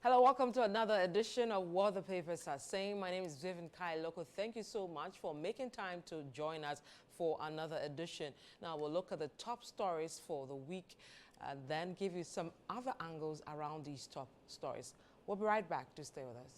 Hello, welcome to another edition of What the Papers Are Saying. My name is Vivian Kai Loco. Thank you so much for making time to join us for another edition. Now we'll look at the top stories for the week and then give you some other angles around these top stories. We'll be right back. To stay with us.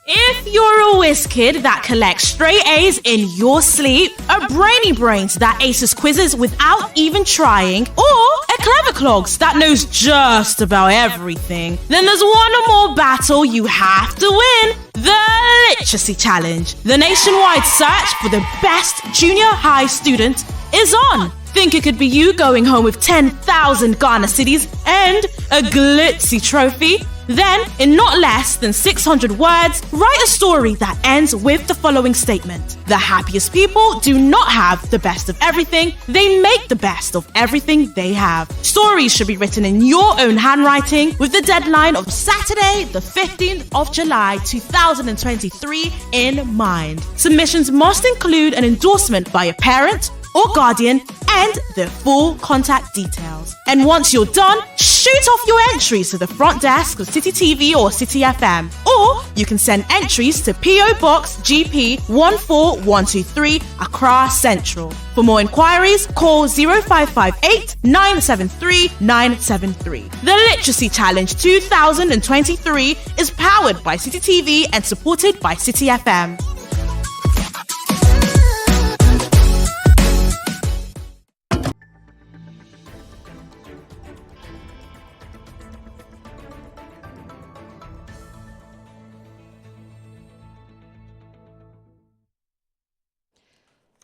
If you're a whiz kid that collects straight A's in your sleep, a brainy brains that aces quizzes without even trying, or a clever clogs that knows just about everything, then there's one more battle you have to win. The Literacy Challenge. The nationwide search for the best junior high student is on. Think it could be you going home with 10,000 Ghana cedis and a glitzy trophy? Then, in not less than 600 words, write a story that ends with the following statement. The happiest people do not have the best of everything, they make the best of everything they have. Stories should be written in your own handwriting with the deadline of Saturday, the 15th of July 2023 in mind. Submissions must include an endorsement by a parent or guardian and their full contact details. And once you're done, shoot off your entries to the front desk of Citi TV or Citi FM. Or you can send entries to PO Box GP 14123 Accra Central. For more inquiries, call 0558 973 973. The Literacy Challenge 2023 is powered by Citi TV and supported by Citi FM.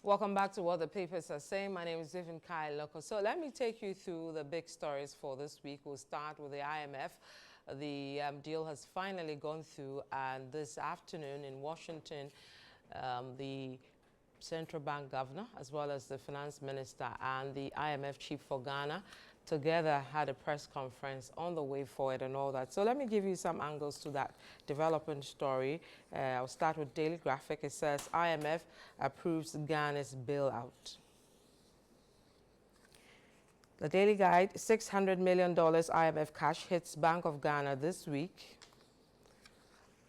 Welcome back to What the Papers Are Saying. My name is Vivian Kai Loco. So let me take you through the big stories for this week. We'll start with the IMF. The deal has finally gone through, and this afternoon in Washington, the central bank governor, as well as the finance minister and the IMF chief for Ghana, together had a press conference on the way forward and all that. So let me give you some angles to that development story. I'll start with Daily Graphic. It says IMF approves Ghana's bailout. The Daily Guide, $600 million IMF cash hits Bank of Ghana this week.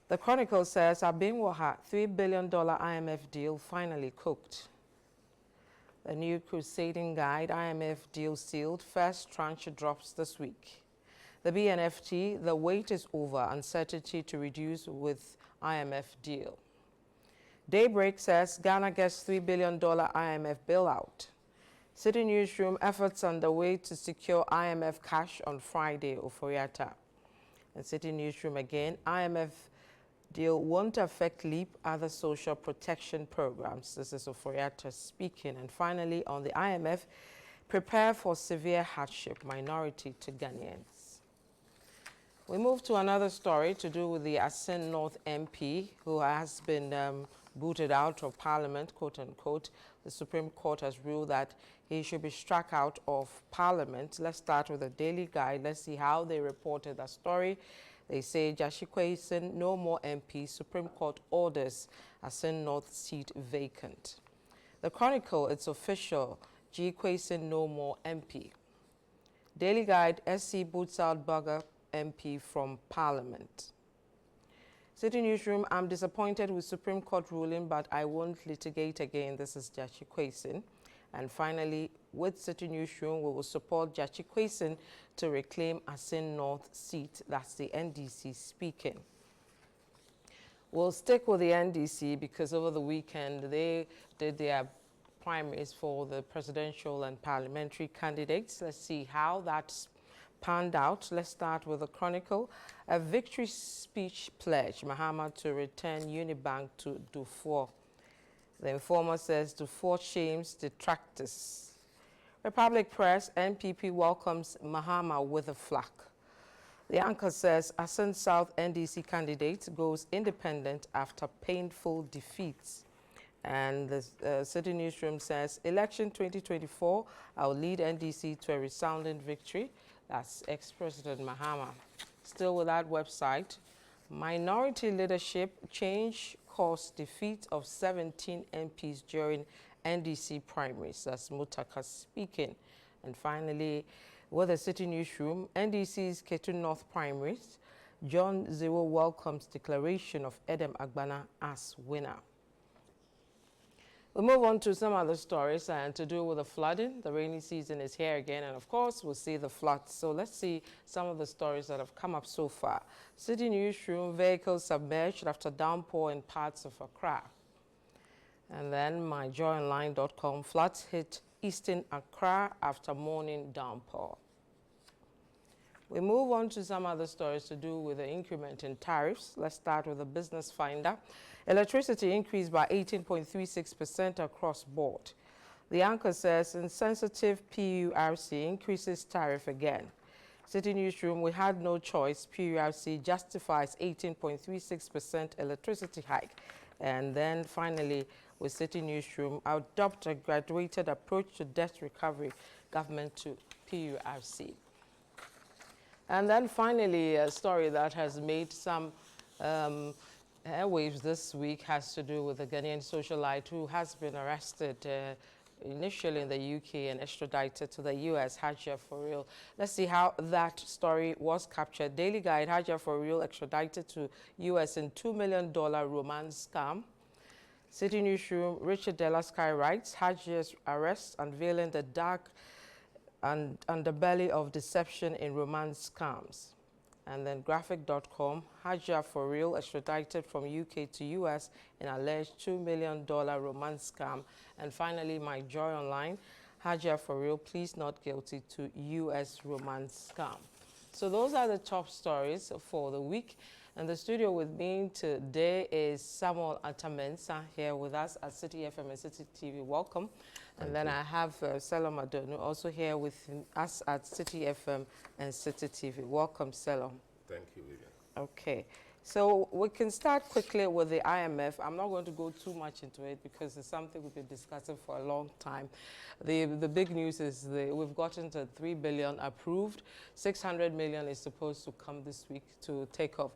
The Chronicle says Abinwaha $3 billion IMF deal finally cooked. The New Crusading Guide, IMF deal sealed, first tranche drops this week. The BNFT, the wait is over, uncertainty to reduce with IMF deal. Daybreak says Ghana gets $3 billion IMF bailout. Citi Newsroom, efforts underway to secure IMF cash on Friday, Oforiatta. And Citi Newsroom again, IMF deal won't affect LEAP, other social protection programs. This is Oforiatta speaking. And finally, on the IMF, prepare for severe hardship, minority to Ghanaians. We move to another story to do with the Asin North MP, who has been booted out of Parliament, quote unquote. The Supreme Court has ruled that he should be struck out of Parliament. Let's start with the Daily Guide. Let's see how they reported that story. They say Jashikwesin, no more MP. Supreme Court orders Asin North seat vacant. The Chronicle, it's official. G. Kwesin, no more MP. Daily Guide, SC boots out Bugger MP from Parliament. Citi Newsroom, I'm disappointed with Supreme Court ruling, but I won't litigate again. This is Jashikwesin. And finally, with Citi Newsroom, we will support Jashikwesin to reclaim Asin North seat. That's the NDC speaking. We'll stick with the NDC because over the weekend they did their primaries for the presidential and parliamentary candidates. Let's see how that's panned out. Let's start with the Chronicle. A victory speech pledge Mahama to return Unibank to Dufour. The Informer says Dufour shames detractors. Republic Press, NPP welcomes Mahama with a flag. The anchor says Asin South NDC candidate goes independent after painful defeats. And the Citi Newsroom says election 2024, I'll lead NDC to a resounding victory. That's ex-President Mahama Still with that website, minority leadership change caused defeat of 17 MPs during NDC primaries. That's Mutaka speaking. And finally, with the City Newsroom, NDC's Ketu North primaries, John Zero welcomes declaration of Edem Agbana as winner. We'll move on to some other stories and to do with the flooding. The rainy season is here again, and of course, we'll see the floods. So let's see some of the stories that have come up so far. City Newsroom, vehicles submerged after downpour in parts of Accra. And then myjoyonline.com, floods hit eastern Accra after morning downpour. We move on to some other stories to do with the increment in tariffs. Let's start with the Business Finder. Electricity increased by 18.36% across board. The anchor says insensitive PURC increases tariff again. City Newsroom, we had no choice. PURC justifies 18.36% electricity hike. And then finally, with City Newsroom, adopt a graduated approach to debt recovery, government to PURC. And then finally, a story that has made some airwaves this week has to do with a Ghanaian socialite who has been arrested initially in the UK and extradited to the US, Hajia for real. Let's see how that story was captured. Daily Guide, Hajia for real extradited to US in $2 million romance scam. City Newsroom, Richard Delasky writes, Hajia's arrest unveiling the dark and underbelly of deception in romance scams. And then graphic.com, Hajia for real extradited from UK to US in alleged $2 million romance scam. And finally, My Joy Online, Hajia for real pleads not guilty to US romance scam. So those are the top stories for the week. And the studio with me today is Samuel Atamensa here with us at Citi FM and Citi TV. Welcome. And then I have Selom Adonu also here with us at Citi FM and Citi TV. Welcome, Selom. Thank you, Vivian. Okay. So we can start quickly with the IMF. I'm not going to go too much into it because it's something we've been discussing for a long time. The big news is we've gotten to 3 billion approved. 600 million is supposed to come this week to take off.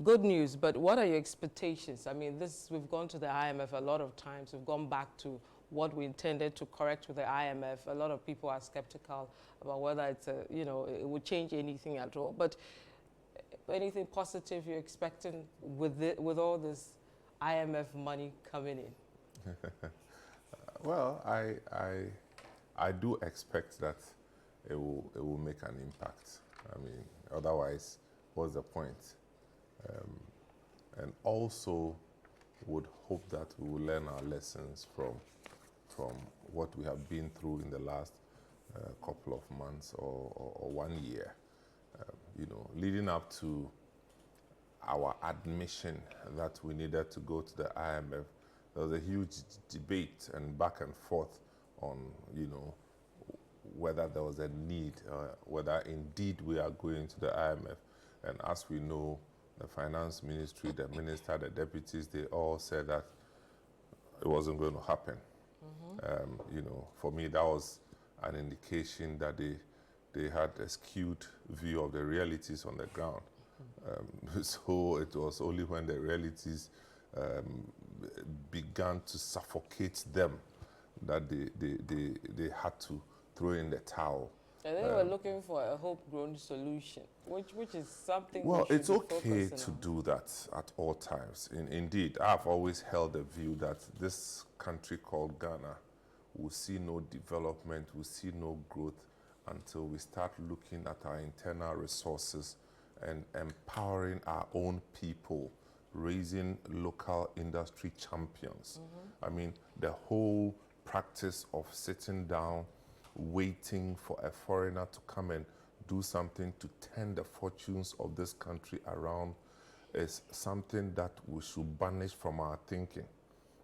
Good news, but what are your expectations? I mean, we've gone to the IMF a lot of times. We've gone back to what we intended to correct with the IMF. A lot of people are skeptical about whether it's it would change anything at all. But anything positive you're expecting with all this IMF money coming in? Well, I do expect that it will make an impact. I mean, otherwise, what's the point? And also would hope that we will learn our lessons from what we have been through in the last couple of months or 1 year. Leading up to our admission that we needed to go to the IMF, there was a huge debate and back and forth on, whether there was a need, whether indeed we are going to the IMF. And as we know, the finance ministry, the minister, the deputies, they all said that it wasn't going to happen. For me, that was an indication that they had a skewed view of the realities on the ground. So it was only when the realities began to suffocate them that they had to throw in the towel. And they were looking for a hope-grown solution, which is something. Well, we should it's be okay focusing to on. do that at all times. Indeed, I've always held the view that this country called Ghana will see no development, will see no growth until we start looking at our internal resources and empowering our own people, raising local industry champions. I mean, the whole practice of sitting down, waiting for a foreigner to come and do something to turn the fortunes of this country around is something that we should banish from our thinking.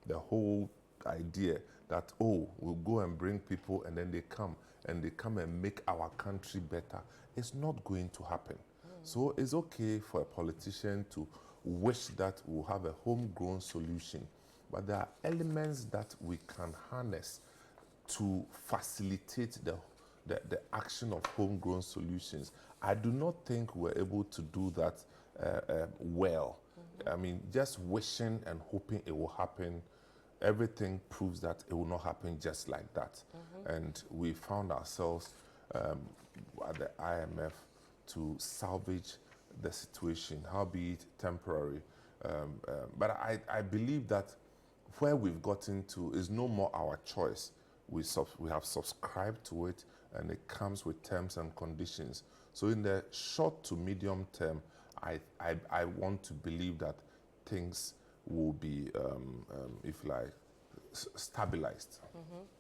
The whole idea that, we'll go and bring people and then they come and make our country better, is not going to happen. So it's okay for a politician to wish that we'll have a homegrown solution, but there are elements that we can harness to facilitate the action of homegrown solutions. I do not think we're able to do that well. I mean, just wishing and hoping it will happen, everything proves that it will not happen just like that. And we found ourselves at the IMF to salvage the situation, howbeit temporary. But I believe that where we've gotten to is no more our choice. We have subscribed to it, and it comes with terms and conditions. So in the short to medium term, I want to believe that things will be, if like, stabilized.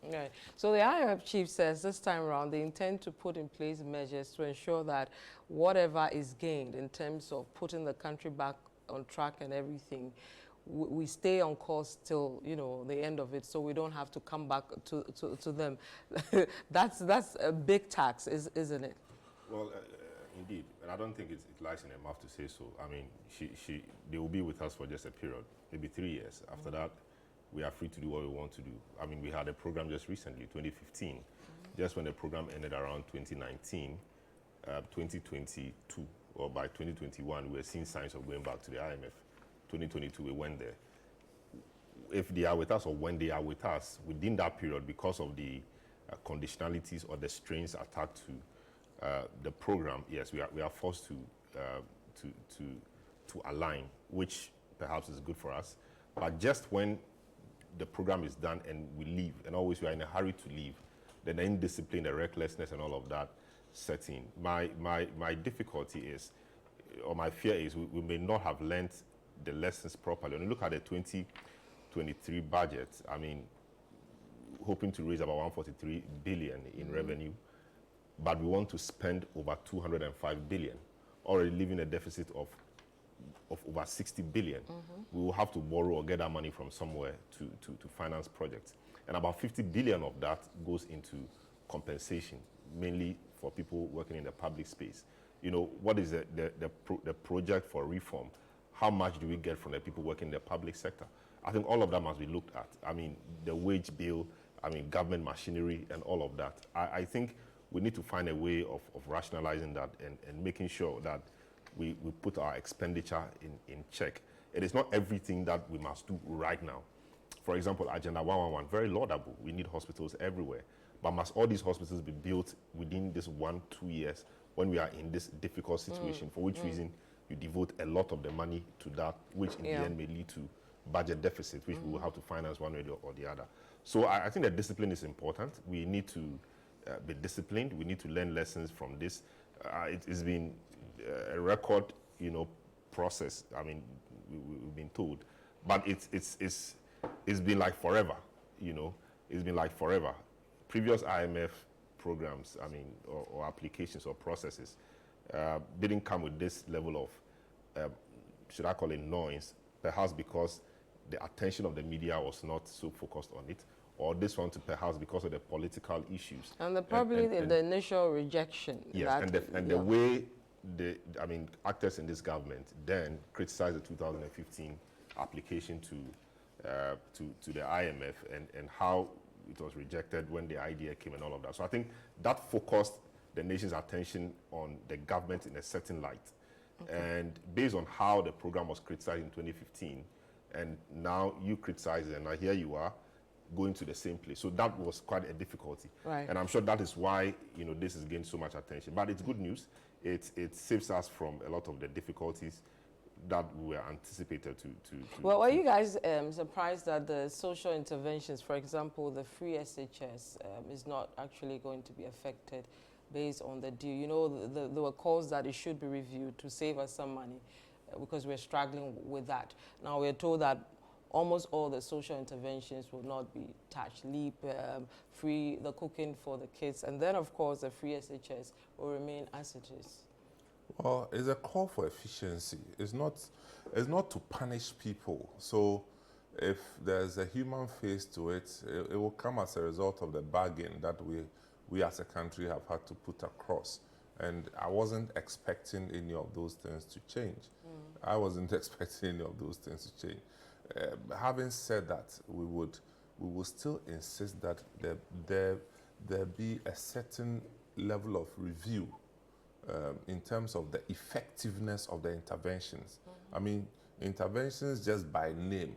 Right. So the IMF chief says this time around they intend to put in place measures to ensure that whatever is gained in terms of putting the country back on track and everything, we stay on course till, you know, the end of it, so we don't have to come back to them. That's a big tax, isn't it? Well, indeed, and I don't think it lies in her mouth to say so. I mean, they will be with us for just a period, maybe 3 years. After that, we are free to do what we want to do. I mean, we had a program just recently, 2015, just when the program ended around 2019, 2022, or by 2021, we were seeing signs of going back to the IMF. 2022, we went there. If they are with us or when they are with us, within that period, because of the conditionalities or the strains attached to the program, yes, we are forced to align, which perhaps is good for us. But just when the program is done and we leave, and always we are in a hurry to leave, then the indiscipline, the recklessness, and all of that sets in. My difficulty is, or my fear is, we may not have learned the lessons properly. When you look at the 2023 budget, I mean, hoping to raise about 143 billion in revenue, but we want to spend over 205 billion, already leaving a deficit of over 60 billion. We will have to borrow or get that money from somewhere to finance projects. And about 50 billion of that goes into compensation, mainly for people working in the public space. You know, what is the project for reform? How much do we get from the people working in the public sector? I think all of that must be looked at. I mean, the wage bill, I mean, government machinery and all of that. I think we need to find a way of rationalizing that and making sure that we put our expenditure in check. It is not everything that we must do right now. For example, Agenda 111, very laudable. We need hospitals everywhere. But must all these hospitals be built within this 1-2 years when we are in this difficult situation, for which reason you devote a lot of the money to that, which in the end may lead to budget deficit, which we will have to finance one way or the other. So I think that discipline is important. We need to be disciplined. We need to learn lessons from this. It's been a record, you know, process. I mean, we've been told, but it's been like forever, you know. It's been like forever. Previous IMF programs, I mean, or applications or processes didn't come with this level of, should I call it noise, perhaps because the attention of the media was not so focused on it, or this one perhaps because of the political issues. And probably the initial rejection. Yes, the way actors in this government then criticized the 2015 application to the IMF and how it was rejected when the idea came and all of that. So I think that focused the nation's attention on the government in a certain light. Okay. And based on how the program was criticized in 2015, and now you criticize it, and now here you are going to the same place. So that was quite a difficulty. Right. And I'm sure that is why, you know, this has gained so much attention. But it's good news. It saves us from a lot of the difficulties that were anticipated to Well, were you guys surprised that the social interventions, for example, the free SHS, is not actually going to be affected based on the deal? You know, there were calls that it should be reviewed to save us some money because we're struggling with that. Now we're told that almost all the social interventions will not be touched. LEAP, free, the cooking for the kids, and then of course the free SHS will remain as it is. Well, it's a call for efficiency. It's not to punish people. So if there's a human face to it, it will come as a result of the bargain that we as a country have had to put across. And I wasn't expecting any of those things to change. I wasn't expecting any of those things to change. Having said that, we will still insist that there be a certain level of review in terms of the effectiveness of the interventions. I mean, interventions just by name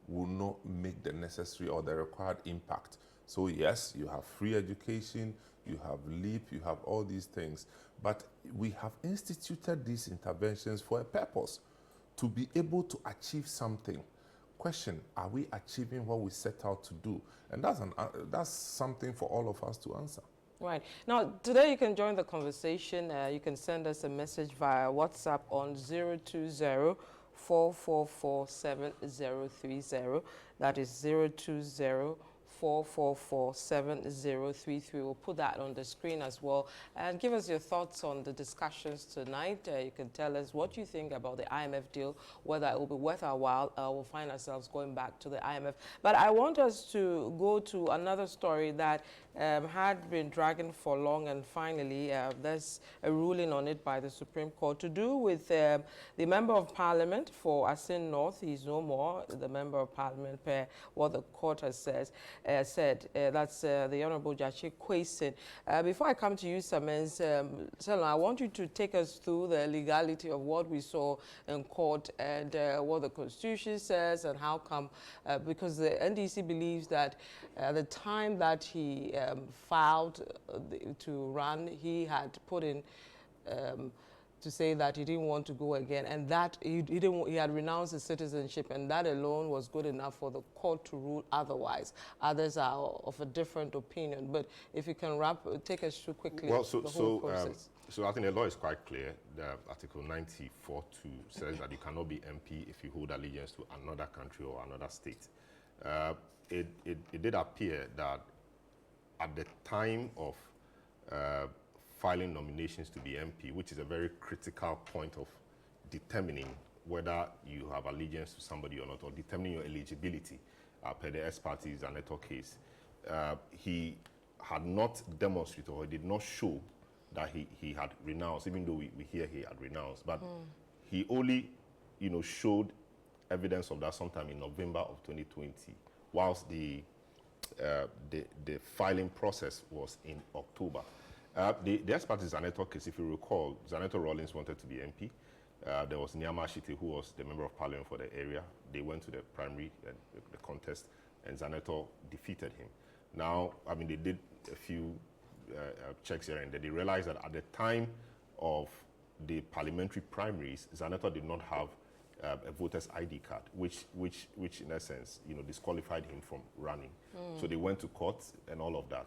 will not make the necessary or the required impact. So yes, you have free education, you have LEAP, you have all these things, but we have instituted these interventions for a purpose, to be able to achieve something. Question, are we achieving what we set out to do? And that's something for all of us to answer. Right. Now, today you can join the conversation. You can send us a message via WhatsApp on 020-444-7030. That is 020-444-7033. We'll put that on the screen as well. And give us your thoughts on the discussions tonight. You can tell us what you think about the IMF deal, whether it will be worth our while. We'll find ourselves going back to the IMF. But I want us to go to another story that had been dragging for long, and finally there's a ruling on it by the Supreme Court to do with the Member of Parliament for Asin North. He's no more the Member of Parliament per what the court has said. That's the Honourable Jachi Kwesin. Before I come to you, Samens, Selma, I want you to take us through the legality of what we saw in court and what the Constitution says and how come, because the NDC believes that at the time that he filed to run, he had put in to say that he didn't want to go again, and that he had renounced his citizenship, and that alone was good enough for the court to rule otherwise. Others are of a different opinion, but if you can take us through quickly the whole process. So I think the law is quite clear. The Article 94(2) says that you cannot be MP if you hold allegiance to another country or another state. It did appear that at the time of filing nominations to be MP, which is a very critical point of determining whether you have allegiance to somebody or not, or determining your eligibility, per the ex-parte Zanetor case, he had not demonstrated or did not show that he had renounced, even though we hear he had renounced, but he only, showed evidence of that sometime in November of 2020, whilst the filing process was in October. The ex-parte Zanetor case, if you recall, Zanetor Rawlings wanted to be MP. There was Nyama Shite, who was the Member of Parliament for the area. They went to the primary, the contest, and Zanetor defeated him. Now, I mean, they did a few checks here and there. They realized that at the time of the parliamentary primaries, Zanetor did not have a voter's ID card, which in essence, disqualified him from running. So they went to court and all of that.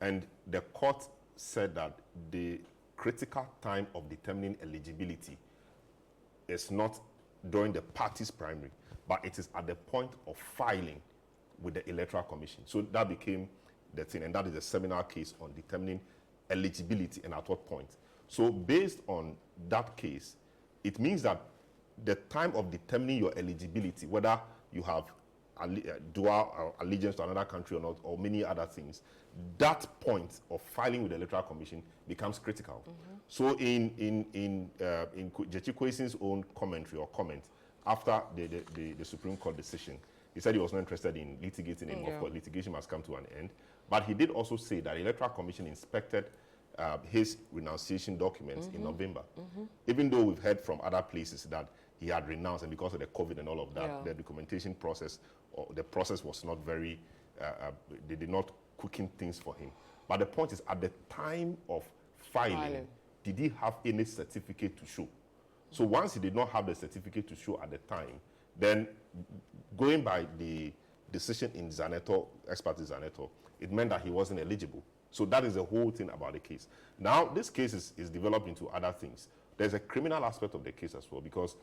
And the court said that the critical time of determining eligibility is not during the party's primary, but it is at the point of filing with the Electoral Commission. So that became the thing, and that is a seminal case on determining eligibility and at what point. So based on that case, it means that the time of determining your eligibility, whether you have dual allegiance to another country or not, or many other things, that point of filing with the Electoral Commission becomes critical. So in Jachi Kwesin's own commentary or comment after the Supreme Court decision, he said he was not interested in litigating anymore. Of course, litigation must come to an end. But he did also say that the Electoral Commission inspected his renunciation documents in November. Even though we've heard from other places that he had renounced, and because of the COVID and all of that, the documentation process, or the process was not very, they did not cooking things for him. But the point is, at the time of filing, did he have any certificate to show? So once he did not have the certificate to show at the time, then going by the decision in Zanetor, ex-parte Zanetor, it meant that he wasn't eligible. So that is the whole thing about the case. Now, this case is developed into other things. There's a criminal aspect of the case as well, because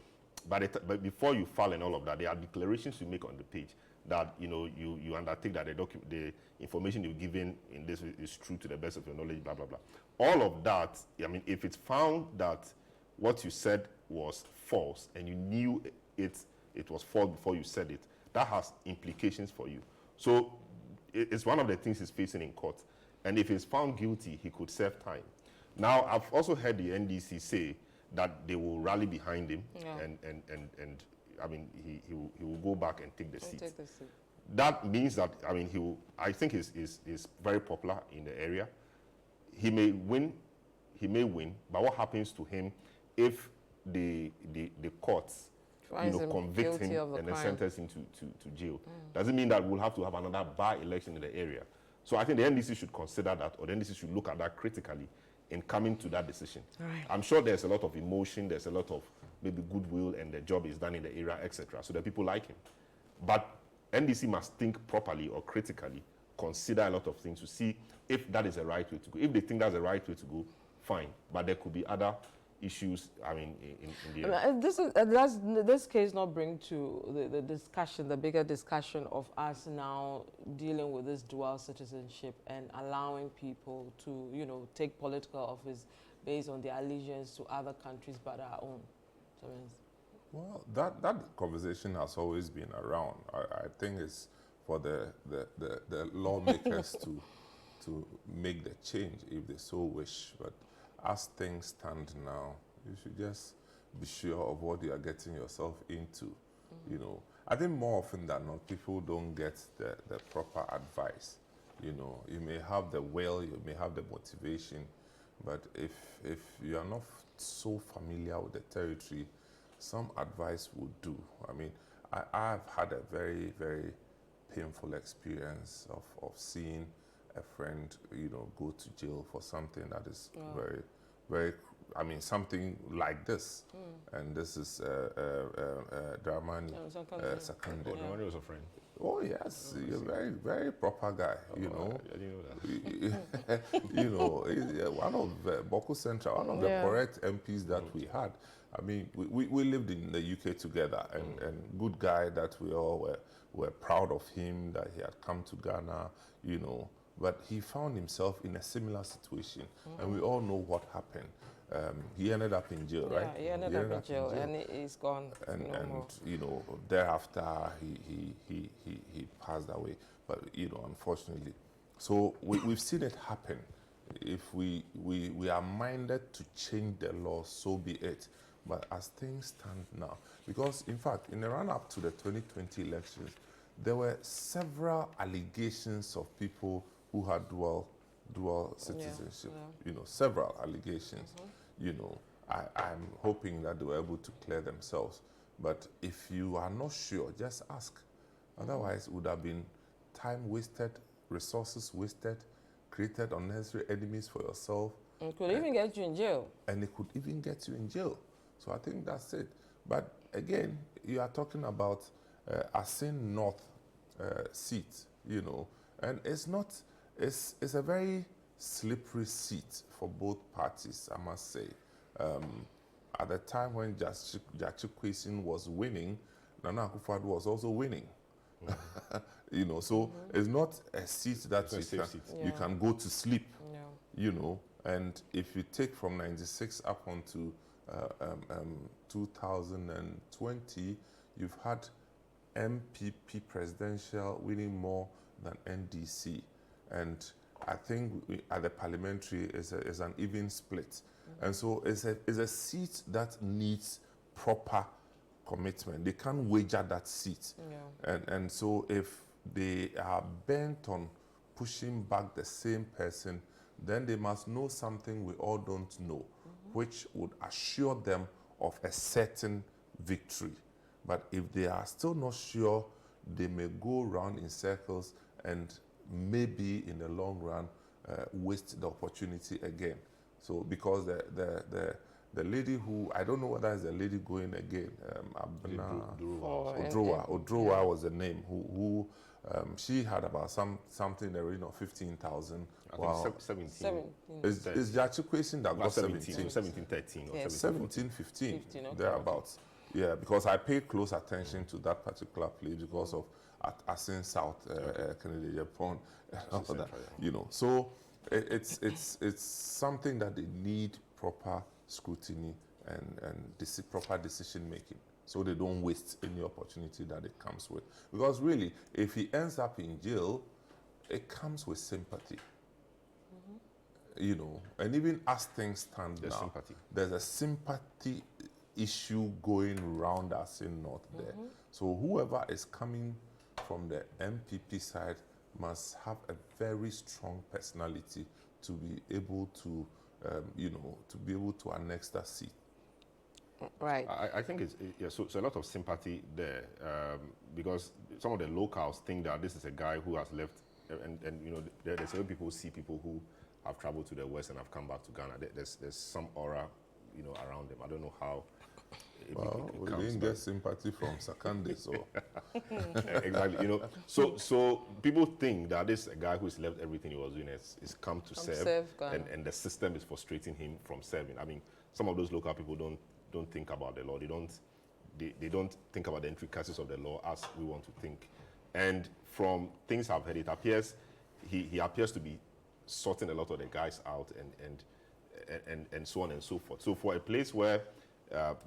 but before you file and all of that, there are declarations you make on the page that you undertake that the information you're given in this is true to the best of your knowledge, blah blah blah. All of that, I mean, if it's found that what you said was false and you knew it was false before you said it, that has implications for you. So it's one of the things he's facing in court. And if he's found guilty, he could serve time. Now, I've also heard the NDC say that they will rally behind him, and I mean, he will go back and take the seat. that means that, I mean, I think he's very popular in the area. He may win, but what happens to him if the courts Finds him convict guilty him of the and then crime. sentence him to jail? Doesn't mean that we'll have to have another by-election in the area. So I think the NDC should consider that, or the NDC should look at that critically in coming to that decision. Right. I'm sure there's a lot of emotion, there's a lot of maybe goodwill, and the job is done in the area, etc. So that people like him. But NDC must think properly or critically, consider a lot of things to see if that is the right way to go. If they think that's the right way to go, fine. But there could be other issues, I mean, in the area. Does this case not bring to the discussion, the bigger discussion of us now dealing with this dual citizenship and allowing people to, take political office based on their allegiance to other countries but our own? So, Well, that conversation has always been around. I think it's for the lawmakers to make the change if they so wish. But as things stand now, you should just be sure of what you are getting yourself into. I think more often than not, people don't get the proper advice. You may have the will, you may have the motivation, but if you are not so familiar with the territory, some advice would do. I mean, I've had a very, very painful experience of seeing a friend, go to jail for something that is very, very, I mean, something like this. And this is Dramani Sakande. Dramani was a friend. Oh yes, you're a very, very proper guy. I didn't know that. He's one of Boko Central, one of the correct MPs that we had. I mean, we lived in the UK together, and good guy that we all were proud of him, that he had come to Ghana, but he found himself in a similar situation, and we all know what happened. He ended up in jail, right? Yeah, he ended up in jail, and he's gone. And thereafter he passed away. But unfortunately, so we've seen it happen. If we are minded to change the law, so be it. But as things stand now, because in fact, in the run-up to the 2020 elections, there were several allegations of people who had dual citizenship. Several allegations. I'm hoping that they were able to clear themselves. But if you are not sure, just ask. Otherwise, it would have been time wasted, resources wasted, created unnecessary enemies for yourself. It could even get you in jail. And it could even get you in jail. So I think that's it. But again, you are talking about Asin North seat, and it's not, it's a very slippery seat for both parties, I must say. At the time when Jachi Kwesin was winning, Nana Akufo-Addo was also winning. So it's not a seat that you can go to sleep, and if you take from 96 up onto 2020, you've had MPP presidential winning more than NDC, and I think at the parliamentary is an even split, and so it's a seat that needs proper commitment. They can't wager that seat, and so if they are bent on pushing back the same person, then they must know something we all don't know, which would assure them of a certain victory. But if they are still not sure, they may go around in circles and maybe in the long run waste the opportunity again. So because the lady who, I don't know whether it's the lady going again, Odrowa was the name, who she had about something in the region of 15,000. Wow. 17. It's Jachi Kwesin that got 17. 17, 13 or 17, 15, thereabouts. Yeah, because I paid close attention to that particular place because of Asin South, Kennedy Japan, and all that. So it's something that they need proper scrutiny and proper decision making, so they don't waste any opportunity that it comes with. Because really, if he ends up in jail, it comes with sympathy. And even as things stand now, there's a sympathy issue going around us in North there. So whoever is coming from the MPP side must have a very strong personality to be able to, to be able to annex that seat. Right. I think so a lot of sympathy there because some of the locals think that this is a guy who has left, and there's some people see people who have traveled to the West and have come back to Ghana. There's some aura, around them. I don't know how. We didn't get sympathy from Sakande, so exactly. So people think that this guy who's left everything he was doing is come to serve and the system is frustrating him from serving. I mean, some of those local people don't think about the law. They don't think about the intricacies of the law as we want to think. And from things I've heard, it appears he appears to be sorting a lot of the guys out and so on and so forth. So for a place where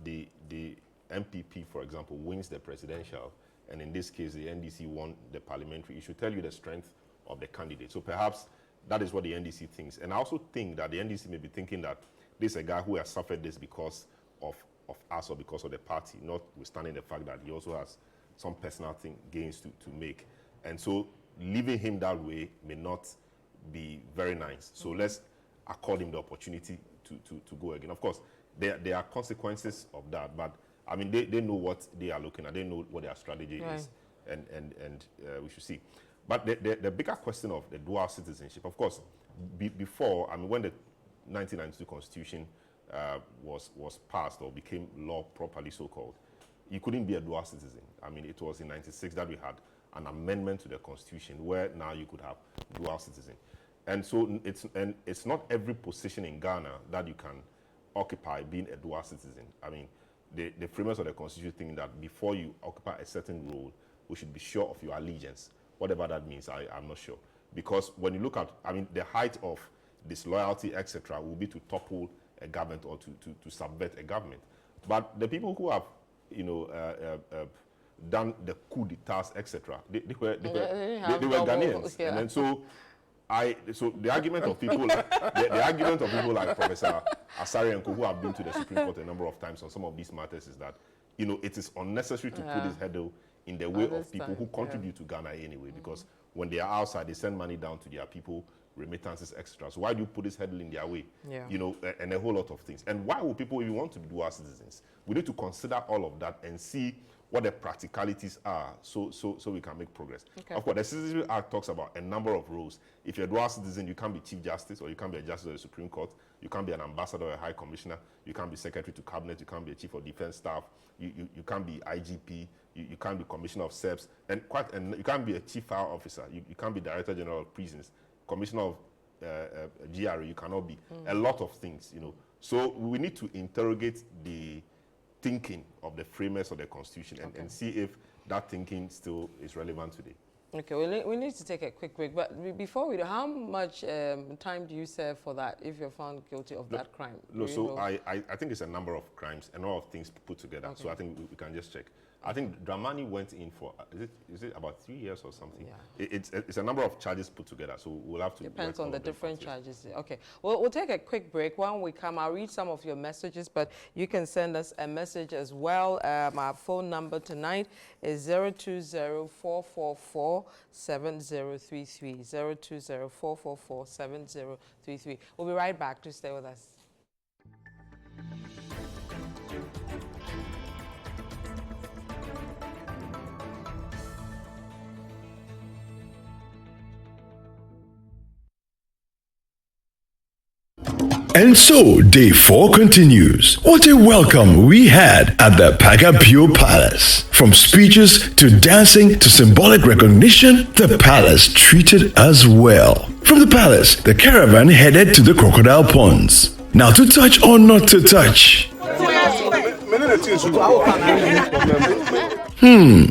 the MPP, for example, wins the presidential, and in this case the NDC won the parliamentary, it should tell you the strength of the candidate. So perhaps that is what the NDC thinks. And I also think that the NDC may be thinking that this is a guy who has suffered this because of us or because of the party, notwithstanding the fact that he also has some personal gains to make. And so leaving him that way may not be very nice. So let's accord him the opportunity to go again. Of course, there are consequences of that, but I mean, they know what they are looking at. They know what their strategy is, and we should see. But the bigger question of the dual citizenship, of course, before, I mean, when the 1992 Constitution was passed or became law properly so-called, you couldn't be a dual citizen. I mean, it was in 96 that we had an amendment to the Constitution where now you could have dual citizen. And so it's not every position in Ghana that you can occupy being a dual citizen. I mean, the framers of the Constitution think that before you occupy a certain role, we should be sure of your allegiance. Whatever that means, I'm not sure. Because when you look at, I mean, the height of disloyalty, etc., will be to topple a government or to subvert a government. But the people who have, done the coup d'etats, etc., they were Ghanaians. Yeah. And then so the argument of people the argument of people like Professor Asari and Co, who have been to the Supreme Court a number of times on some of these matters, is that it is unnecessary to put this hurdle in the way of people who contribute to Ghana anyway, because when they are outside, they send money down to their people, remittances, extra. So why do you put this hurdle in their way? Yeah. And a whole lot of things. And why would people even want to be dual citizens? We need to consider all of that and see what the practicalities are so we can make progress. Okay. Of course, the Citizenship Act talks about a number of roles. If you're a dual citizen, you can't be Chief Justice, or you can't be a Justice of the Supreme Court, you can't be an ambassador or a High Commissioner, you can't be Secretary to Cabinet, you can't be a Chief of Defense Staff, you can't be IGP, you can't be Commissioner of SEPS, and you can't be a Chief Fire Officer, you can't be Director General of Prisons, Commissioner of GRA, you cannot be. A lot of things, So we need to interrogate the thinking of the framers of the Constitution and see if that thinking still is relevant today. Okay, we need to take a quick break. But before we do, how much time do you serve for that if you're found guilty of that crime? No, so I think it's a number of crimes and all of things put together. Okay. So I think we can just check. I think Dramani went in for, is it about 3 years or something? Yeah. It's a number of charges put together, so we'll have to... Depends on the different charges. Okay, we'll take a quick break. When we come, I'll read some of your messages, but you can send us a message as well. My phone number tonight is 020-444-7033, 020-444-7033. We'll be right back. To stay with us. And so, day 4 continues. What a welcome we had at the Pagapio Palace. From speeches to dancing to symbolic recognition, the palace treated us well. From the palace, the caravan headed to the crocodile ponds. Now to touch or not to touch?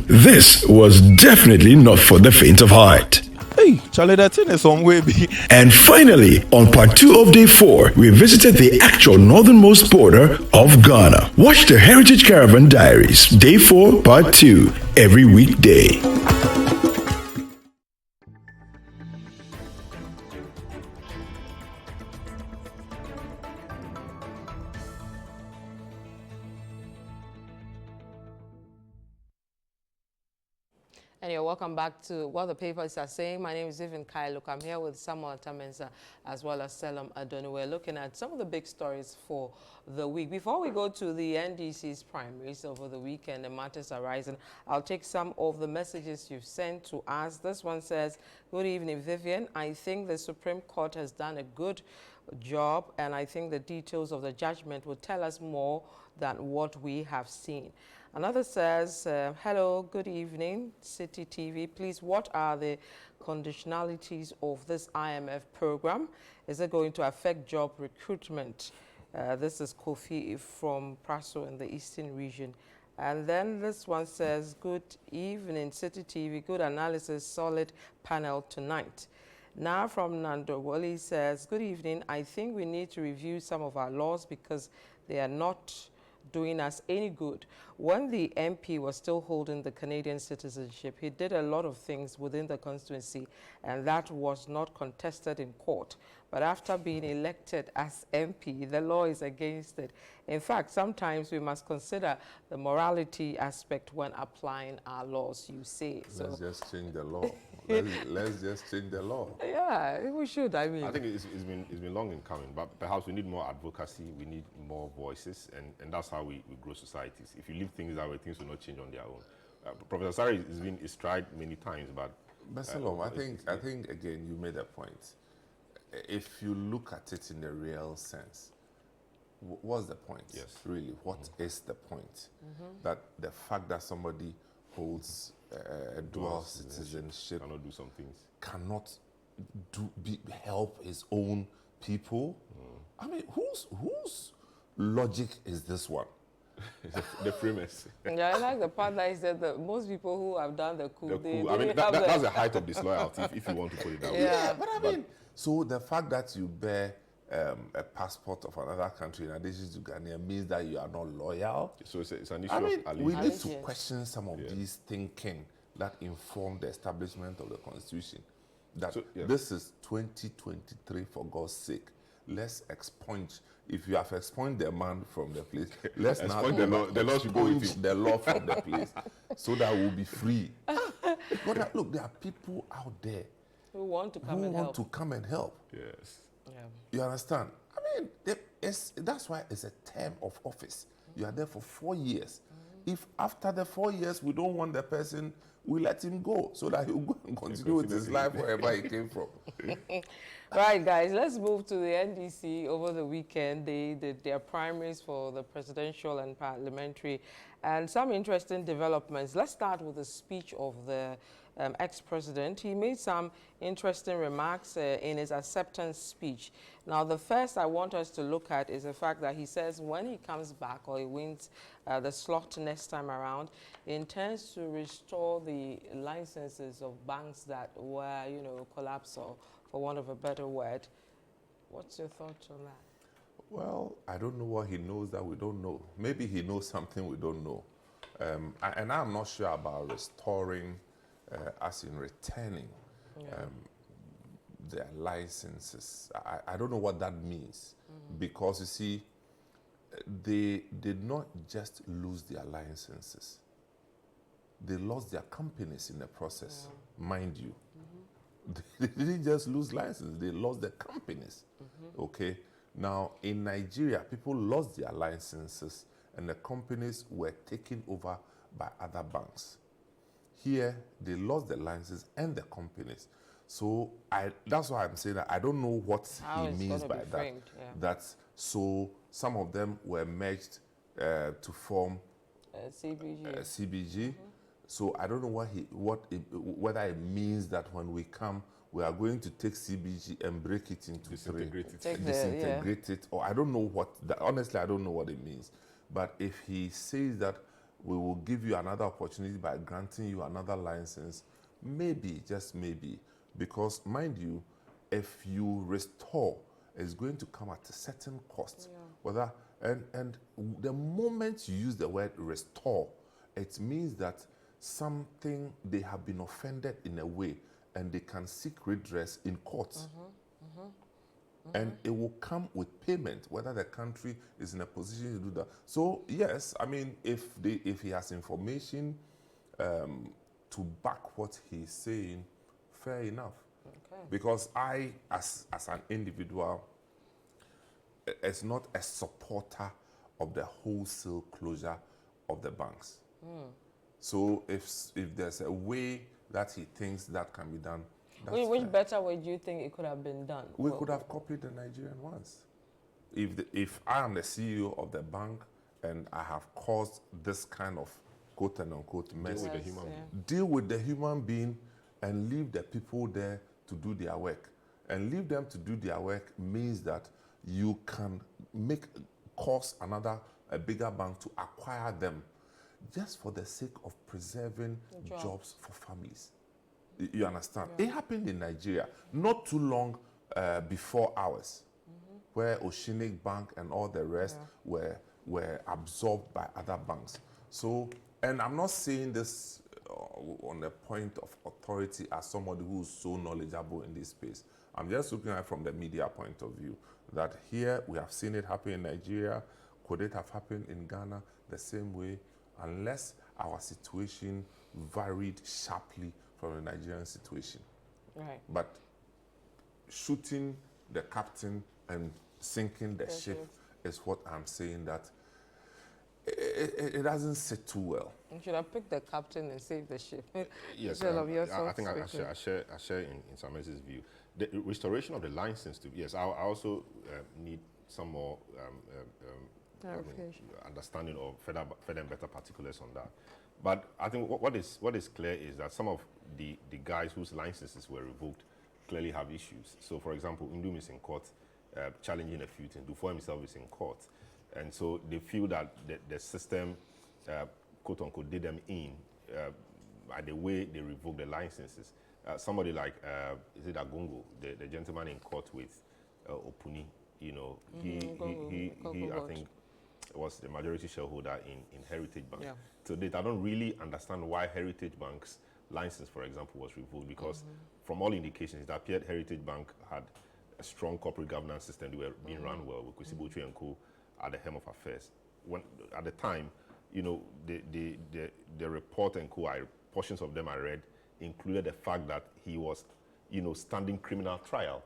This was definitely not for the faint of heart. Hey, Charlie, that thing is some way. And finally, on part 2 of day 4, we visited the actual northernmost border of Ghana. Watch the Heritage Caravan Diaries, day 4, part 2, every weekday. And you're welcome back to What the Papers Are Saying. My name is Evan Kailuk. I'm here with Samuel Tamensa as well as Selam Adonu. We're looking at some of the big stories for the week. Before we go to the NDC's primaries over the weekend and matters arising, I'll take some of the messages you've sent to us. This one says, good evening, Vivian. I think the Supreme Court has done a good job, and I think the details of the judgment will tell us more than what we have seen. Another says, hello, good evening, Citi TV. Please, what are the conditionalities of this IMF program? Is it going to affect job recruitment? This is Kofi from Praso in the Eastern region. And then this one says, good evening, Citi TV. Good analysis, solid panel tonight. Now from Nando Wally says, good evening. I think we need to review some of our laws because they are not doing us any good. When the MP was still holding the Canadian citizenship, he did a lot of things within the constituency, and that was not contested in court. But after being elected as MP, the law is against it. In fact, sometimes we must consider the morality aspect when applying our laws, you say. Let's just change the law. let's just change the law. Yeah, we should, I mean. I think it's been long in coming, but perhaps we need more advocacy, we need more voices, and that's how we grow societies. If you leave things that way, things will not change on their own. Professor Sari is tried many times, but... Salom, I think, again, you made a point. If you look at it in the real sense, what's the point? Yes. Really, what is the point? That the fact that somebody holds a dual citizenship cannot do some things. Cannot help his own people? I mean, whose logic is this one? The framers. Yeah, I like the part that he said that most people who have done the coup, I mean, that's the height of disloyalty, if you want to put it that way. Yeah, but I mean, so the fact that you bear a passport of another country in addition to Ghana means that you are not loyal. So it's an issue I mean, of we allegiance. need to question some of these thinking that inform the establishment of the Constitution. That this is 2023, for God's sake. Let's expunge. If you have expunged the man from the place, let's now the law should go with expunge him. the law from the place so that we'll be free. But look, there are people out there who want to come and help. Yes. Yeah. You understand? I mean, that's why it's a term of office. You are there for 4 years. If after the 4 years we don't want the person, we let him go so that he'll go and continue with his life wherever he came from. Right, guys, let's move to the NDC. Over the weekend, they did their primaries for the presidential and parliamentary, and some interesting developments. Let's start with the speech of the ex-president. He made some interesting remarks in his acceptance speech. Now, the first I want us to look at is the fact that he says when he comes back or he wins the slot next time around, he intends to restore the licenses of banks that were, collapsed, or for want of a better word. What's your thoughts on that? Well, I don't know what he knows that we don't know. Maybe he knows something we don't know. And I'm not sure about restoring, as in returning their licenses. I don't know what that means. Because, you see, they did not just lose their licenses. They lost their companies in the process, mind you. They didn't just lose licenses, they lost their companies. Okay? Now, in Nigeria, people lost their licenses and the companies were taken over by other banks. Here, they lost the licenses and the companies. So that's why I'm saying that I don't know what he means by that. Framed, That's so some of them were merged to form CBG. So I don't know whether it means that when we come, we are going to take CBG and break it into disintegrate it, or I don't know honestly, I don't know what it means. But if he says that we will give you another opportunity by granting you another license, maybe, just maybe, because mind you, if you restore, it's going to come at a certain cost. And the moment you use the word restore, it means that something, they have been offended in a way and they can seek redress in courts. And it will come with payment, whether the country is in a position to do that. So yes, I mean, if he has information to back what he's saying, fair enough. Okay. Because I, as an individual, is not a supporter of the wholesale closure of the banks. So if there's a way that he thinks that can be done, that's Which fair. better way do you think it could have been done? We could have copied the Nigerian ones. If I am the CEO of the bank and I have caused this kind of quote and unquote mess, with the human being. deal with the human being and leave the people there to do their work. And leave them to do their work means that you can cause a bigger bank to acquire them just for the sake of preserving jobs for families. You understand? It happened in Nigeria not too long before ours, where Oceanic Bank and all the rest were absorbed by other banks. So, and I'm not saying this on a point of authority as somebody who's so knowledgeable in this space. I'm just looking at it from the media point of view, that here we have seen it happen in Nigeria. Could it have happened in Ghana the same way? Unless our situation varied sharply from the Nigerian situation. Right. But shooting the captain and sinking the ship is what I'm saying that it doesn't sit too well. You should have picked the captain and saved the ship. Yes, Instead of yourself I think I speaking. share in Samez's view. The restoration of the license to, yes, I also need some more understanding of further and better particulars on that. But I think what is clear is that some of the guys whose licenses were revoked clearly have issues. So, for example, Indum is in court challenging a few things. Dufour himself is in court. And so they feel that the system, quote unquote, did them in by the way they revoked the licenses. Somebody like, is it Agongo, the gentleman in court with Opuni, you know, he I think, was the majority shareholder in Heritage Bank. Yeah. To date, I don't really understand why Heritage Bank's license, for example, was revoked, because from all indications, it appeared Heritage Bank had a strong corporate governance system. They were being run well with Kwesi Botwe and co at the helm of affairs. When at the time, you know, the report and co, portions of them I read, included the fact that he was, you know, standing criminal trial,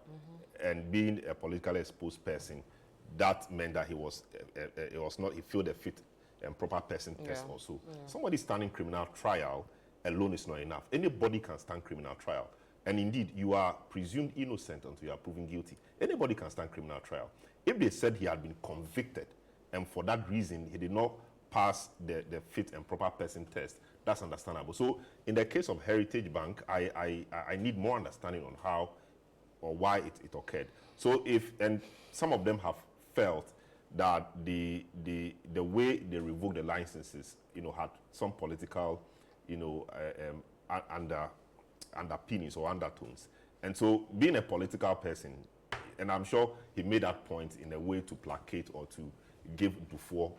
and being a politically exposed person, that meant that he was not, he failed a fit and proper person test also. Somebody standing criminal trial alone is not enough. Anybody can stand criminal trial. And indeed, you are presumed innocent until you are proven guilty. Anybody can stand criminal trial. If they said he had been convicted, and for that reason he did not pass the fit and proper person test, that's understandable. So in the case of Heritage Bank, I need more understanding on how or why it occurred. So and some of them have felt that the way they revoked the licenses, you know, had some political, you know, underpinnings or undertones. And so being a political person, and I'm sure he made that point in a way to placate or to give Dufour,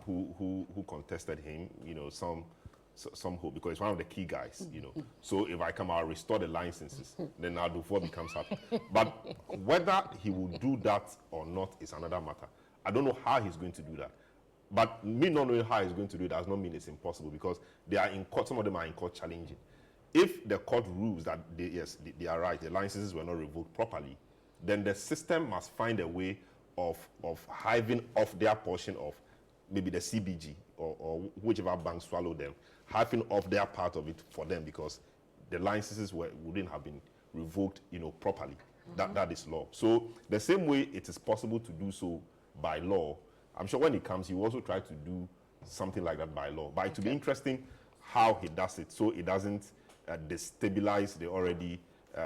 who contested him, you know, some hope, because he's one of the key guys, you know. So if I come out, restore the licenses, then now Dufour becomes happy. But whether he will do that or not is another matter. I don't know how he's going to do that. But me not knowing how he's going to do it does not mean it's impossible, because they are in court, some of them are in court challenging. If the court rules that they are right, the licenses were not revoked properly, then the system must find a way of hiving off their portion of maybe the CBG or whichever bank swallowed them, hiving off their part of it for them, because the licenses wouldn't have been revoked, you know, properly. That is law. So the same way it is possible to do so by law, I'm sure when it comes, he will also try to do something like that by law. But it will be interesting how he does it, so it doesn't destabilize the already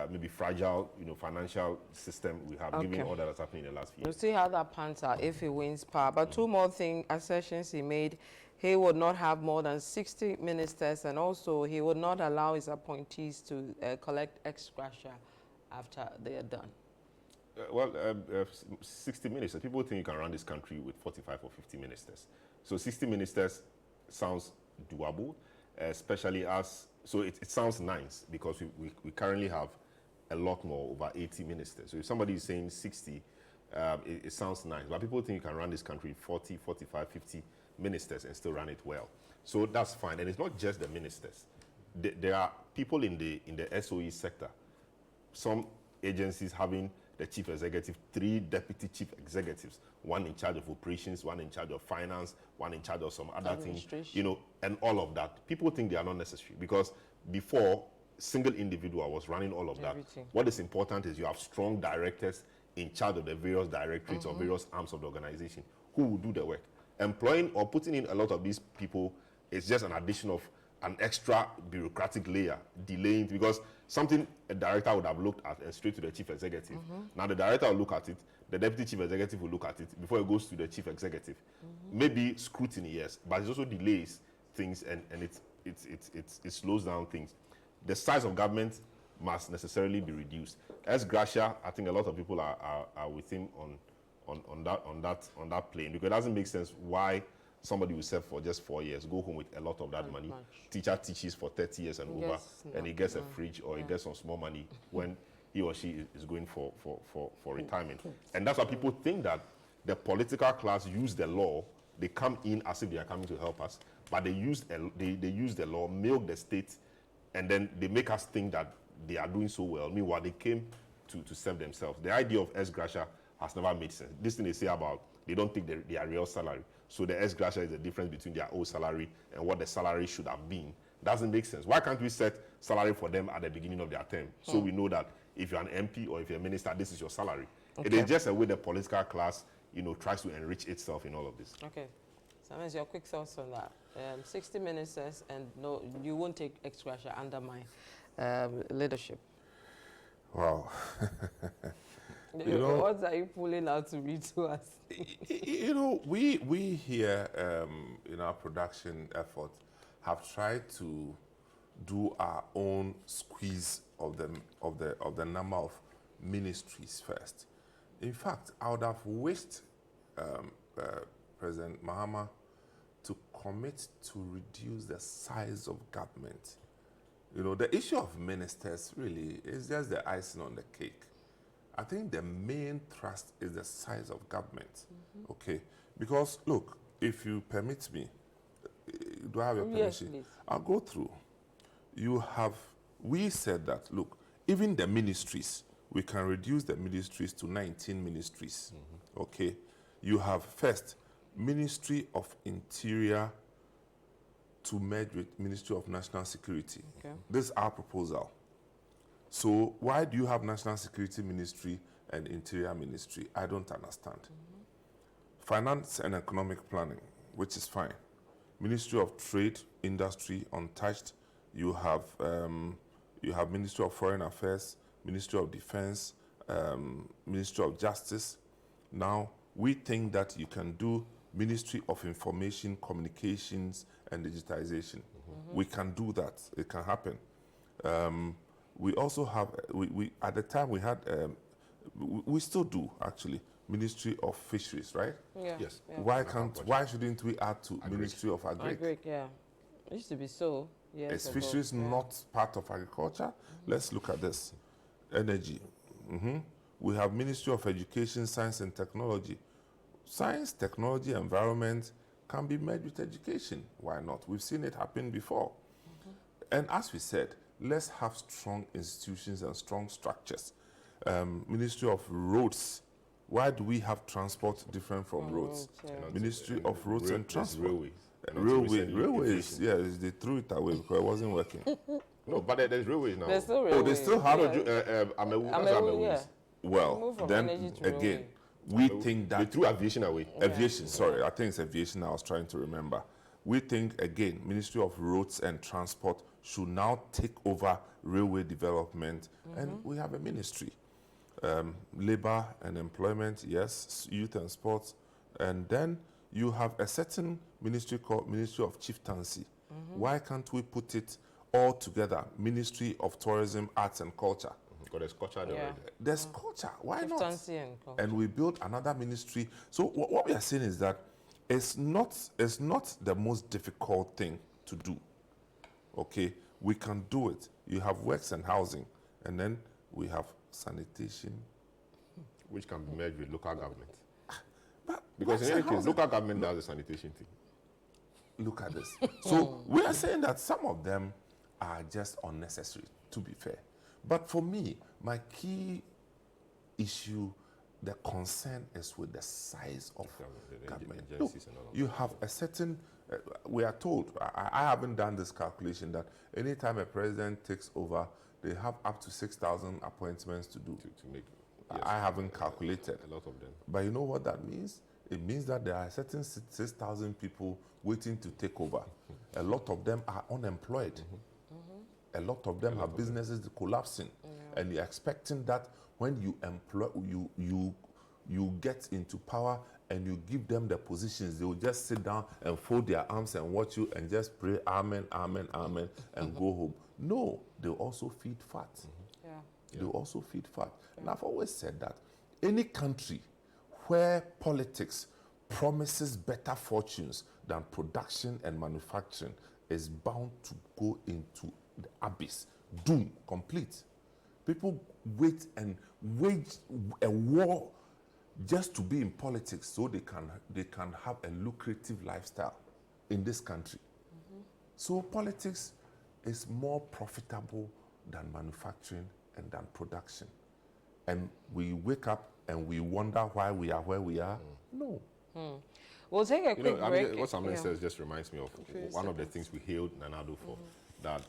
maybe fragile, you know, financial system we have, given all that has happened in the last few We'll years. see how that pans out if he wins power. But two more assertions he made. He would not have more than 60 ministers, and also he would not allow his appointees to collect ex gratia after they are done. 60 ministers. People think you can run this country with 45 or 50 ministers. So 60 ministers sounds doable, especially as, so it sounds nice, because we currently have a lot more, over 80 ministers. So if somebody is saying 60, it sounds nice. But people think you can run this country with 40, 45, 50 ministers and still run it well. So that's fine. And it's not just the ministers. there are people in the SOE sector, some agencies having the chief executive, 3 deputy chief executives, one in charge of operations, one in charge of finance, one in charge of some other things, and all of that. People think they are not necessary because before, single individual was running all of that. What is important is you have strong directors in charge of the various directorates or various arms of the organization who will do the work. Employing or putting in a lot of these people is just an addition of an extra bureaucratic layer, delaying, because something a director would have looked at and straight to the chief executive. Now the director will look at it, the deputy chief executive will look at it before it goes to the chief executive. Maybe scrutiny, yes, but it also delays things and it slows down things. The size of government must necessarily be reduced. As Gracia, I think a lot of people are with him on that plane, because it doesn't make sense why somebody will serve for just 4 years, go home with a lot of that money. Teacher teaches for 30 years and over, and he gets a fridge or he gets some small money when he or she is going for retirement. And that's why people think that the political class use the law. They come in as if they are coming to help us, but they use the law, milk the state, and then they make us think that they are doing so well. Meanwhile, they came to serve themselves. The idea of S. Gracia has never made sense. This thing they say about they don't think their real salary. So the S. Gracia is the difference between their old salary and what the salary should have been. Doesn't make sense. Why can't we set salary for them at the beginning of their term? So we know that if you're an MP or if you're a minister, this is your salary. It is just a way the political class, tries to enrich itself in all of this. Okay. Simon, your quick thoughts on that. 60 minutes says, and no, you won't take Ex Gratia under my leadership. Wow. What are you pulling out to read to us? We here in our production effort have tried to do our own squeeze of the number of ministries first. In fact, I would have wished President Mahama to commit to reduce the size of government. The issue of ministers really is just the icing on the cake. I think the main thrust is the size of government, okay? Because, look, if you permit me, do I have your permission? Yes, please. I'll go through. We said that, look, even the ministries, we can reduce the ministries to 19 ministries, okay? You have first, Ministry of Interior to merge with Ministry of National Security. Okay. This is our proposal. So why do you have National Security Ministry and Interior Ministry? I don't understand. Finance and Economic Planning, which is fine. Ministry of Trade, Industry, untouched. You have Ministry of Foreign Affairs, Ministry of Defense, Ministry of Justice. Now, we think that you can do Ministry of Information, Communications, and Digitization. We can do that. It can happen. We also have, we at the time we had, we still do actually, Ministry of Fisheries, right? Yeah. Yes. Yeah. Why shouldn't we add to Ministry of Agric? Agric, yeah. It used to be so. Yes. Is fisheries not part of agriculture? Let's look at this. Energy. We have Ministry of Education, Science and Technology. Science, technology, environment can be merged with education. Why not? We've seen it happen before. And as we said, let's have strong institutions and strong structures. Ministry of Roads. Why do we have transport different from roads? Yeah. Ministry of Roads and Transport. Railways. Railways, yeah, they threw it away because it wasn't working. No, but there's railways now. There's still railways. Oh, they still have Amewu, yeah. Well, Move from then energy to again, railway. we think They that threw aviation away. aviation, sorry, I think it's aviation I was trying to remember. We think, again, Ministry of Roads and Transport should now take over railway development, and we have a ministry. Labor and Employment, yes, Youth and Sports, and then you have a certain ministry called Ministry of Chieftaincy. Why can't we put it all together? Ministry of Tourism, Arts and Culture. Because there's culture there Yeah. already. There's culture, why not? Chieftaincy and culture. And we build another ministry. So what we are saying is that it's not the most difficult thing to do. Okay, we can do it. You have Works and Housing, and then we have Sanitation. Which can be merged with local government. But Because Works in any and case, Housing- local government does the sanitation thing. Look at this. So we are saying that some of them are just unnecessary, to be fair. But for me, my key issue, the concern is with the size of government. Look, you have a certain, we are told, I haven't done this calculation, that anytime a president takes over, they have up to 6,000 appointments to do. To make, yes, I haven't calculated. a lot of them. But you know what that means? It means that there are certain 6,000 people waiting to take over. A lot of them are unemployed. A lot of them have businesses collapsing. And you're expecting that when you employ, you get into power and you give them the positions, they will just sit down and fold their arms and watch you and just pray, amen, amen, amen, and go home. No, they also feed fat. They also feed fat. And I've always said that any country where politics promises better fortunes than production and manufacturing is bound to go into the abyss. Doom, complete. People wait and wage a war just to be in politics so they can have a lucrative lifestyle in this country. So politics is more profitable than manufacturing and than production. And we wake up and we wonder why we are where we are. No. We'll take a quick break. I mean, what Samuel says just reminds me of one of the things we hailed Nanado for, that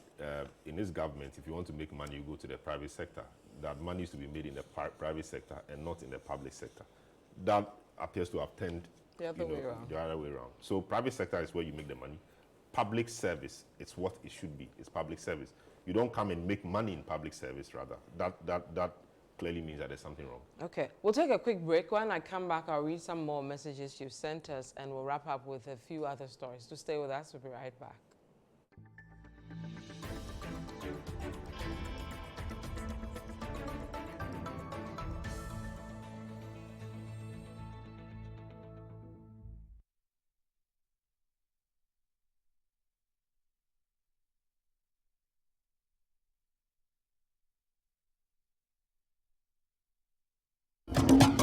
in this government, if you want to make money, you go to the private sector. That money is to be made in the private sector and not in the public sector. That appears to have turned the other way around. So private sector is where you make the money. Public service, it's what it should be. It's public service. You don't come and make money in public service, rather. That clearly means that there's something wrong. Okay, we'll take a quick break. When I come back, I'll read some more messages you've sent us, and we'll wrap up with a few other stories. To stay with us, we'll be right back.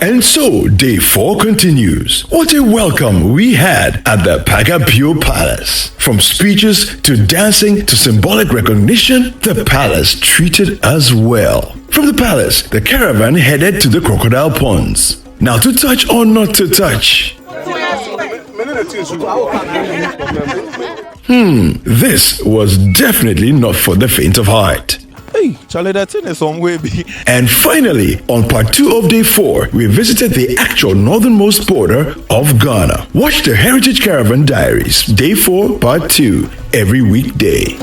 And so, day 4 continues. What a welcome we had at the Pagapio Palace. From speeches to dancing to symbolic recognition, the palace treated us well. From the palace, the caravan headed to the crocodile ponds. Now, to touch or not to touch? This was definitely not for the faint of heart. Hey, Charlie, that thing is some way. And finally, on part 2 of day 4, we visited the actual northernmost border of Ghana. Watch the Heritage Caravan Diaries, day 4, part 2, every weekday.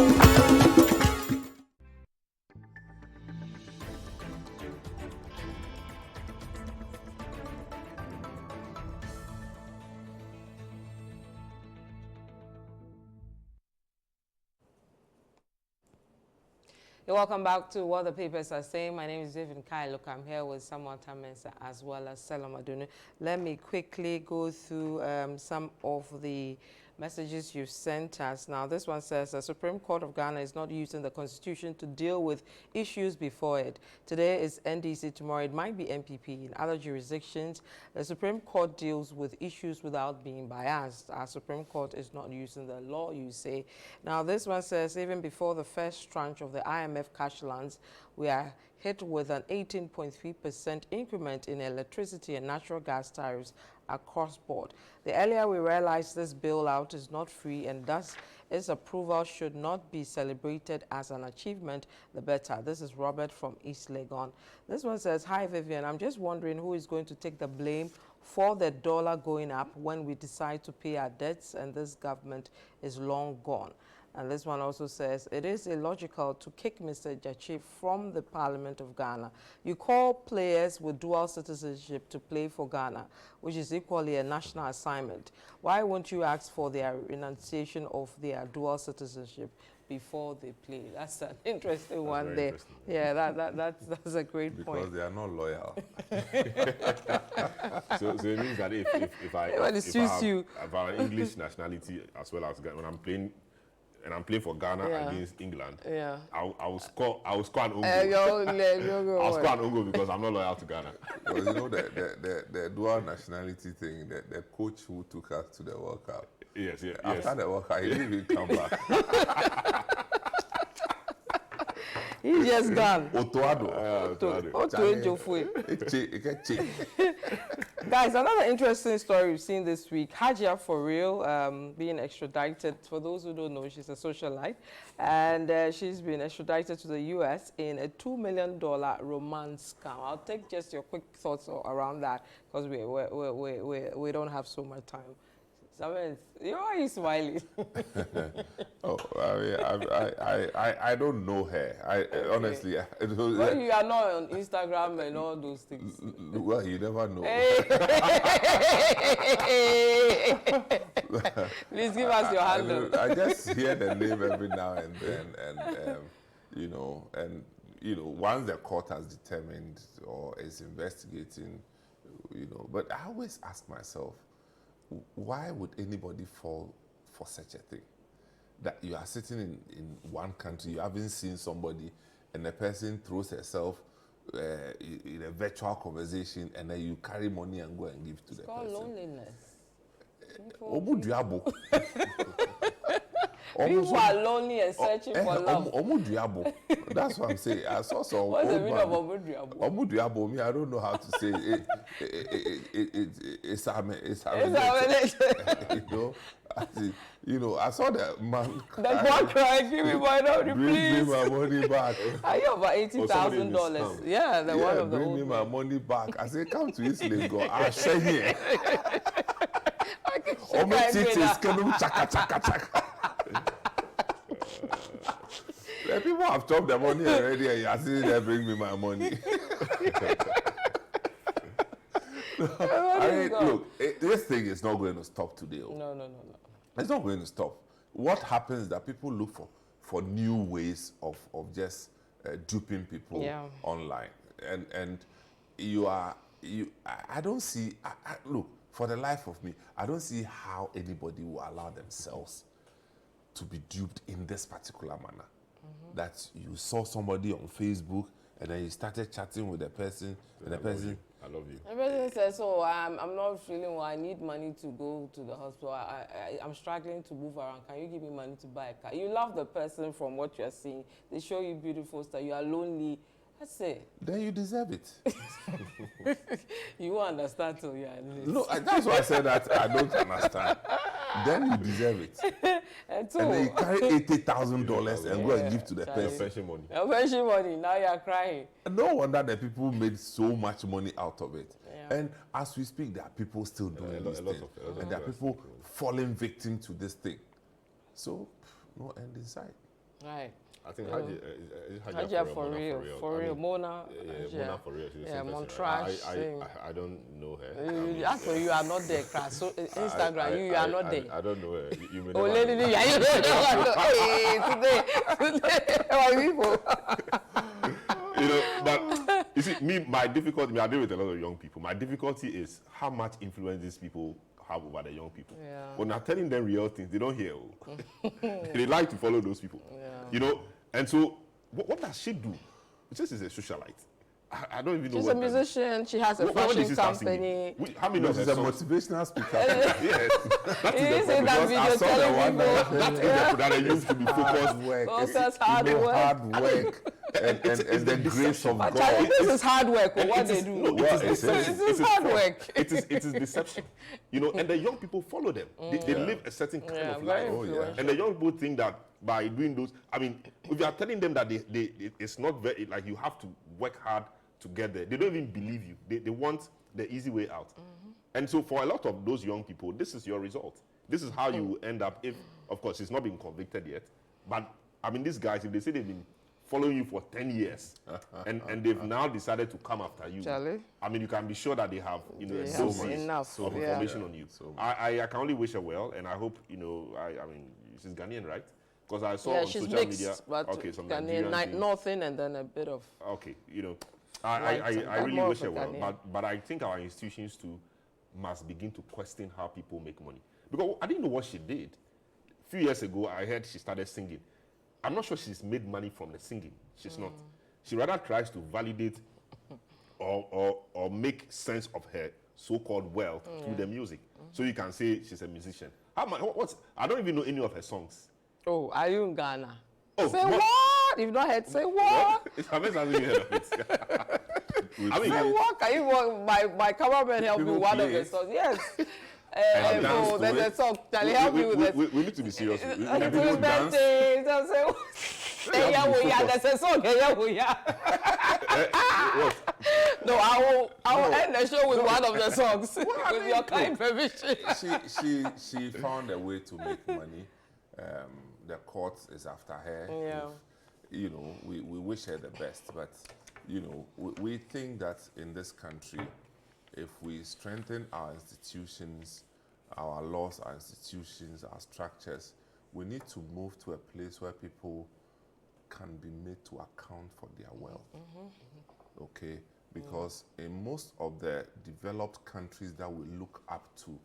Welcome back to What the Papers Are Saying. My name is David Kai. Look, I'm here with Samantha Mensah as well as Selam Adunu. Let me quickly go through some of the messages you've sent us. Now, this one says the Supreme Court of Ghana is not using the Constitution to deal with issues before it. Today is NDC, tomorrow it might be MPP. In other jurisdictions, the Supreme Court deals with issues without being biased. Our Supreme Court is not using the law, you say. Now, this one says even before the first tranche of the IMF cash lands, we are hit with an 18.3% increment in electricity and natural gas tariffs across board. The earlier we realize this bailout is not free and thus its approval should not be celebrated as an achievement, the better. This is Robert from East Legon. This one says, hi Vivian, I'm just wondering who is going to take the blame for the dollar going up when we decide to pay our debts and this government is long gone. And this one also says, it is illogical to kick Mr. Jachi from the Parliament of Ghana. You call players with dual citizenship to play for Ghana, which is equally a national assignment. Why won't you ask for their renunciation of their dual citizenship before they play? That's an interesting one there. Yeah, that's a great point. Because they are not loyal. so it means that if I have an English nationality as well as Ghana, when I'm playing, and I'm playing for Ghana against England, I'll score an own goal. I'll score an own goal because I'm not loyal to Ghana. Well, you know, the dual nationality thing, the coach who took us to the World Cup. Yes. After the World Cup, he didn't even come back. He's just gone. Otoado. Guys, another interesting story we've seen this week. Hajia for real, being extradited. For those who don't know, she's a socialite, and she's been extradited to the U.S. in a $2 million romance scam. I'll take just your quick thoughts around that because we don't have so much time. Why are you smiling? Oh, I don't know her. Honestly, I don't know. Well, you are not on Instagram and all those things. Well, you never know. Please give us your handle. I just hear the name every now and then, and once the court has determined or is investigating, but I always ask myself, why would anybody fall for such a thing? That you are sitting in one country, you haven't seen somebody, and the person throws herself in a virtual conversation, and then you carry money and go and give to the person. It's called loneliness. People are lonely and searching for love. That's what I'm saying. I saw some. What's the meaning of Omuduabo? Omuduabo, me, I don't know how to say it. It's I saw the man. The boy crying, give me my money, Bring please. me my money back. Are you over $80,000? Yeah, the one of the bring me my money back. I said, come to East Lagos. I'll share here. The people have chopped the money already, and you're saying they bring me my money. Look, this thing is not going to stop today. No. It's not going to stop. What happens is that people look for new ways of just duping people online, and I don't see. Look, for the life of me, I don't see how anybody will allow themselves to be duped in this particular manner. That you saw somebody on Facebook and then you started chatting with the person, and the person. I love you. The person says, "Oh, I'm not feeling well. I need money to go to the hospital. I'm struggling to move around. Can you give me money to buy a car?" You love the person from what you're seeing. They show you beautiful stuff. You are lonely. That's it. Then you deserve it. You won't understand till you are in this. No, that's why I said that I don't understand. Then you deserve it. And then you carry $80,000 and go and give to the Charlie. person. Pension money. Your pension money. Now you are crying. No wonder that people made so much money out of it. Yeah. And as we speak, there are people still doing this thing. And there are people falling victim to this thing. So, no end in sight. Right. I think Hajia for real. Mona. Mona for real. Yeah, Montrage. I don't know her. That's why you are not there, Crash. So Instagram, you are not there. I don't know her. You may Oh, never lady, know. yeah, you don't know. Hey, today, my people. But you see, my difficulty, I deal with a lot of young people. My difficulty is how much influence these people have over the young people. Yeah. When I'm telling them real things, they don't hear. They like to follow those people. Yeah. And so what does she do? This is a socialite. I don't even know. She's a musician. She has a fashion company. How many She's a motivational speaker. Yes. That You is the see that problem. video I saw the telling one people. That I used to be focused. Hard work. Hard work. and the grace of But God. Charlie, this is hard work. What they do. No, Well, it is deception. This is hard work. It is deception. And the young people follow them. They live a certain kind of life. Very influential. And the young people think that by doing those, if you are telling them that it's not very, like you have to work hard to get there, they don't even believe you. They want the easy way out. And so for a lot of those young people, this is your result. This is how you will end up if, of course, he's not been convicted yet. But, these guys, if they say they've been following you for 10 years and they've now decided to come after you, Charlie? you can be sure that they have, a have dose enough of information on you. So I can only wish her well, and I hope, she's Ghanaian, right? Because I saw on she's social mixed, media, but some Ghanaian, Nigerian Northern, and then a bit of. Okay, I really more wish of a her well, Ghanaian. but I think our institutions too must begin to question how people make money. Because I didn't know what she did. A few years ago, I heard she started singing. I'm not sure she's made money from the singing. She's not. She rather tries to validate or make sense of her so-called wealth through the music. So you can say she's a musician. I don't even know any of her songs. Oh, are you in Ghana? Oh, Say what? what? what? You've not heard? Say what? James hasn't even heard of it. I mean, Say what? Can you walk? My cameraman help me People with one of play the it. songs. Yes. And dance Oh, to there's it. a song. Can you help me with this? we need to be serious. It's people his dance. birthday. So say, hey, yeah, we are. There's a song. Hey, yeah, we are. No, I will end the show with one of the songs with your kind permission. She found a way to make money. The court is after her. Yeah. You know, we wish her the best, but you know, we think that in this country, if we strengthen our institutions, our laws, our institutions, our structures, we need to move to a place where people can be made to account for their wealth. Okay? Because in most of the developed countries that we look up to,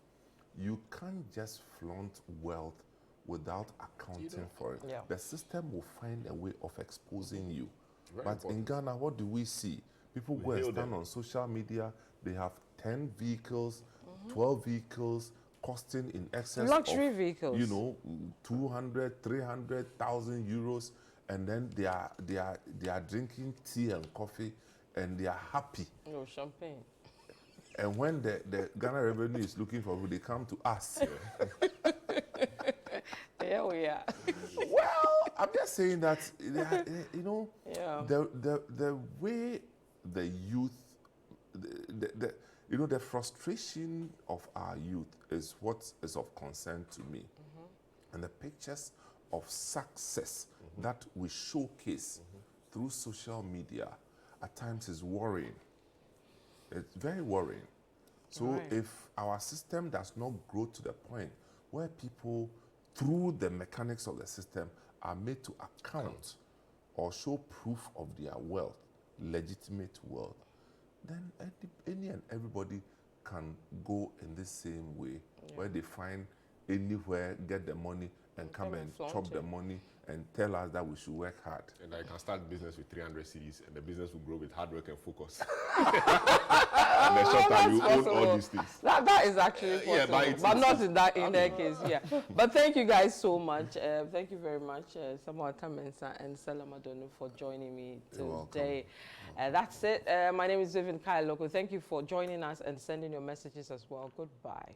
you can't just flaunt wealth without accounting for it. Yeah. The system will find a way of exposing you. Very But important. in Ghana, what do we see? People go and hail stand them. on social media, they have 10 vehicles, 12 vehicles, costing in excess Luxury of, vehicles. you know, 200, 300,000 euros, and then they are drinking tea and coffee, and they are happy. No champagne. And when the Ghana revenue is looking for who, they come to us. Yeah, we are. Well, I'm just saying that, you know, Yeah. the way the youth, you know, the frustration of our youth is what is of concern to me. And the pictures of success that we showcase through social media at times is worrying. It's very worrying. So Right. if our system does not grow to the point where people, through the mechanics of the system, are made to account or show proof of their wealth, legitimate wealth, then any and everybody can go in the same way, where they find anywhere, get the money, and come come and and flaunt chop the it. money and tell us that we should work hard. And I can start business with 300 cities, and the business will grow with hard work and focus. In the short time, you own all these things. That is actually possible, Yeah, but but not in that I their mean- case. Yeah, but thank you guys so much. Thank you very much, Samuel Tamensa and Salam Adonu, for joining me You're welcome. today. That's it. My name is Vivian Kailoko. Thank you for joining us and sending your messages as well. Goodbye.